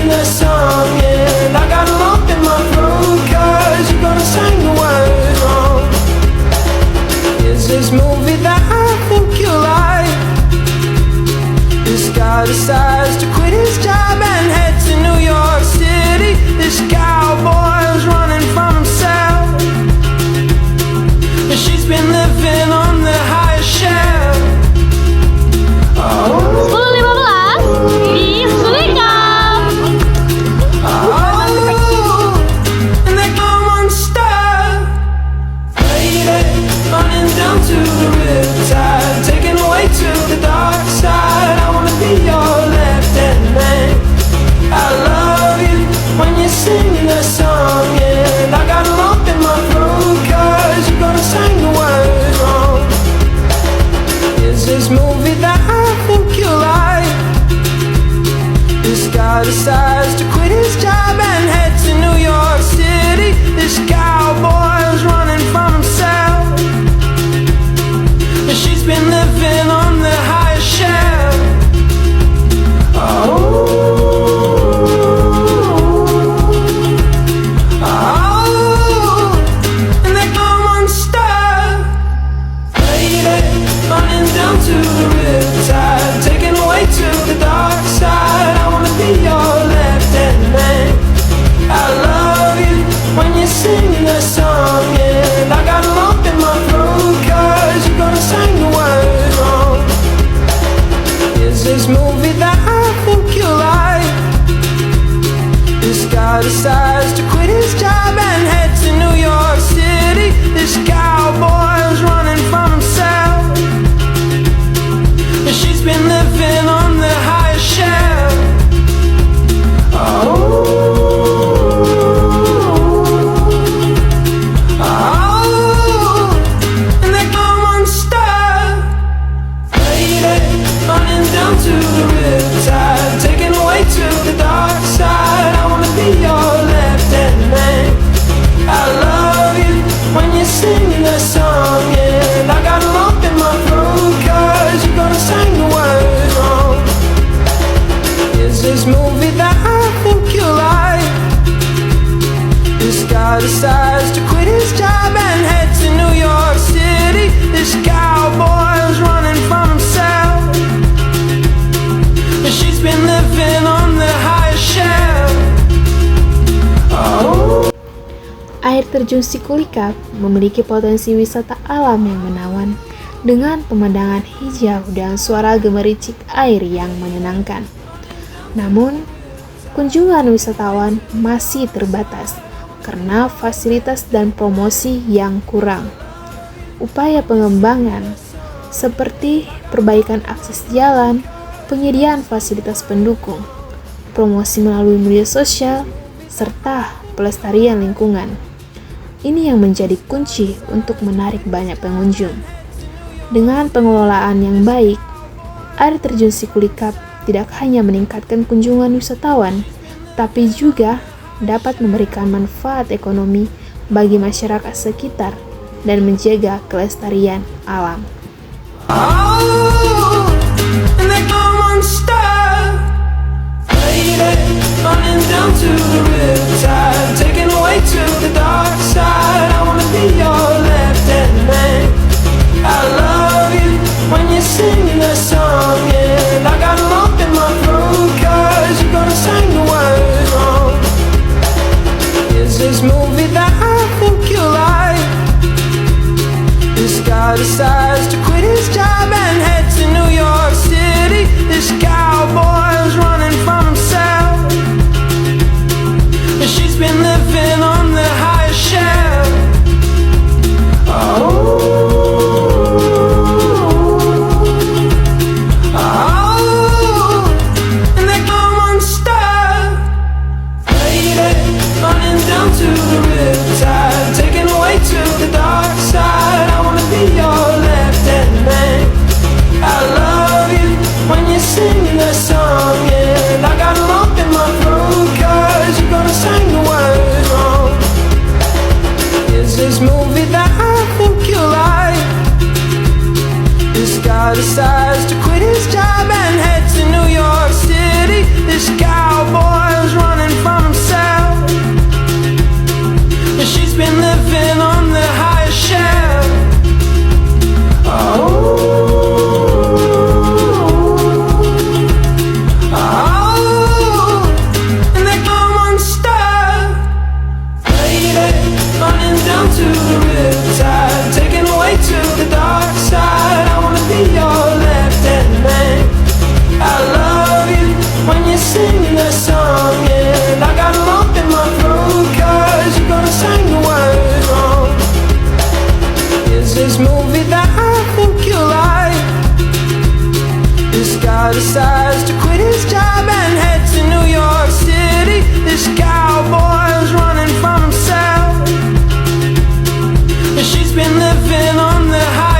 singing that song, and I got a lump in my throat, 'cause you're gonna sing the words wrong. Is this movie that I think you like? This guy decides to quit his job and head to New York City. This cowboy's running from himself, and she's been living on the highest shelf. Oh. 10:15 di Sikulikap. And they go on stop. Lady, running down to the riptide, taken away to the dark side. I wanna be your left-hand man. I love you when you're singing that song, and I got a lump in my throat, 'cause you're gonna sing the words wrong. Is this movie that I think you like? This guy decides to quit his job and head to New York City. This cowboy's running from himself, and she's been living on the highest shelf. And they go on stop. Lady, running down to the riptide, taken away to the dark side. I wanna be your left-hand man. I love you when you're singing that song, and I got a lump in my throat, 'cause you're gonna sing the words wrong. Is this movie that I think you like? This guy decides to quit his job and head to New York City. This cowboy's running from himself, and she's been living on the highest shelf. And they go on stop. Lady, running down to the riptide, taken away to the dark side. I wanna be your left-hand man. I love you when you're singing that song, and I got a lump in my throat, 'cause you're gonna sing the words wrong. Is this movie that I think you like? This guy decides to quit his job and head to New York City. This cowboy's running from himself, and she's been living on the highest shelf. Air terjun Sikulikap memiliki potensi wisata alam yang menawan dengan pemandangan hijau dan suara gemericik air yang menyenangkan. Namun, kunjungan wisatawan masih terbatas karena fasilitas dan promosi yang kurang. Upaya pengembangan seperti perbaikan akses jalan, penyediaan fasilitas pendukung, promosi melalui media sosial, serta pelestarian lingkungan. Ini yang menjadi kunci untuk menarik banyak pengunjung. Dengan pengelolaan yang baik, air terjun Sikulikap tidak hanya meningkatkan kunjungan wisatawan, tapi juga dapat memberikan manfaat ekonomi bagi masyarakat sekitar dan menjaga kelestarian alam. And they go on stop. Lady, running down to the riptide, taken away to the dark side. I wanna be your left-hand man. I love you when you're singing that song, and I got a lump in my throat, 'cause you're gonna sing the words wrong. Is this movie that I think you like? This guy decides to quit his job and head to New York City. This cowboy's running from himself, and she's been living on the highest shelf. And they go on stop. Lady, running down to the riptide, taken away to the dark side. I wanna be your left-hand man. I love you when you're singing that song, and I got a lump in my throat, 'cause you're gonna sing the words wrong. Is this movie that I think you like? This guy decides to quit his job and head to New York City. This cowboy's this movie that I think you like. This guy decides to quit his job and head to New York City. This cowboy's running from himself. She's been living on the high.